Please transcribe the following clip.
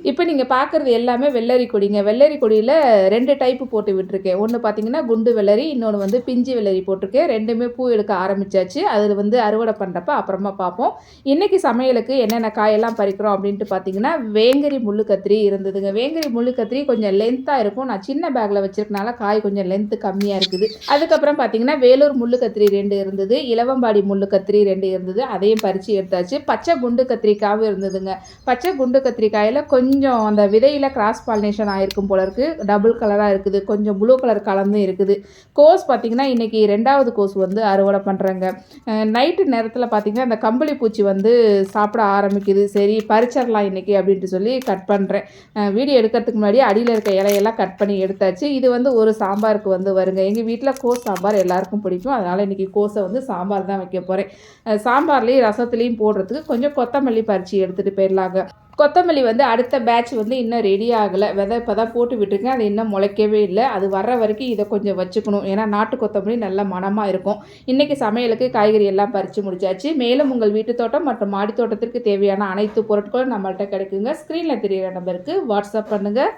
இப்போ நீங்கள் பார்க்குறது எல்லாமே வெள்ளரி கொடிங்க. வெள்ளரி கொடியில 2 டைப்பு போட்டு விட்டுருக்கேன். ஒண்ணு பார்த்தீங்கன்னா, குண்டு வெள்ளரி, இன்னொன்னு வந்து பிஞ்சு வெள்ளரி போட்டிருக்கேன். 2மே பூ எடுக்க ஆரம்பிச்சாச்சு. அதில வந்து அறுவடை பண்ணுறப்ப அப்புறமா பார்ப்போம். இன்னைக்கு சமையலுக்கு என்னென்ன காயெல்லாம் பறிக்கிறோம் அப்படின்ட்டு பார்த்தீங்கன்னா, வேங்கரி முள்ளு கத்திரி இருந்ததுங்க. வேங்கரி முள்ளு கத்திரி கொஞ்சம் லென்த்தா இருக்கும். நான் சின்ன பேக்ல வச்சிருக்கனால காய் கொஞ்சம் லென்த் கம்மியா இருக்குது. அதுக்கப்புறம் பார்த்தீங்கன்னா, வேலூர் முள்ளு கத்திரி 2 இருந்தது. இலவம்பாடி முள்ளு கத்திரி 2 இருந்தது. அதையும் பறிச்சு எடுத்தாச்சு. பச்சை குண்டு கத்திரிக்காவும் இருந்ததுங்க. பச்சை குண்டு கத்திரிக்காயில கொஞ்சம் அந்த விதையில கிராஸ் பாலினேஷன் ஆயிருக்கும் போல இருக்கு. டபுள் கலரா இருக்குது. கொஞ்சம் ப்ளூ கலர் கலந்தும் இருக்குது. கோஸ் பார்த்தீங்கன்னா, இன்னைக்கு 2வது கோஸ் வந்து அறுவடை பண்றேங்க. நைட்டு நேரத்தில பார்த்தீங்கன்னா, அந்த கம்பளி பூச்சி வந்து சாப்பிட ஆரம்பிக்குது. சரி பறிச்சிடலாம் இன்னைக்கு அப்படின்ட்டு சொல்லி கட் பண்றேன். வீடியோ எடுக்கிறதுக்கு முன்னாடி அடியில இருக்க இலையெல்லாம் கட் பண்ணி எடுத்தாச்சு. இது வந்து ஒரு சாம்பாருக்கு வந்து வருங்க. எங்க வீட்ல கோஸ் சாம்பார் எல்லாருக்கும் பிடிக்கும். அதனால இன்னைக்கு கோஸ வந்து சாம்பார் தான் வைக்க போறேன். சாம்பார்லயும் ரசத்துலயும் போடுறதுக்கு கொஞ்சம் கொத்தமல்லி பறிச்சு எடுத்துட்டு போயிடலாங்க. கொத்தமல்லி வந்து அடுத்த பேட்ச் வந்து இன்னும் ரெடி ஆகலை. விதை இப்போ தான் போட்டு விட்டுருக்கேன். அது இன்னும் முளைக்கவே இல்லை. அது வர்ற வரைக்கும் இதை கொஞ்சம் வச்சுக்கணும். ஏன்னா நாட்டு கொத்தமல்லி நல்ல மணமாக இருக்கும். இன்றைக்கி சமையலுக்கு காய்கறி எல்லாம் பறித்து முடிச்சாச்சு. மேலும் உங்கள் வீட்டு தோட்டம் மற்றும் மாடி தோட்டத்திற்கு தேவையான அனைத்து பொருட்களும் நம்மள்கிட்ட கிடைக்குங்க. ஸ்க்ரீனில் தெரிகிற நம்பருக்கு வாட்ஸ்அப் பண்ணுங்கள்.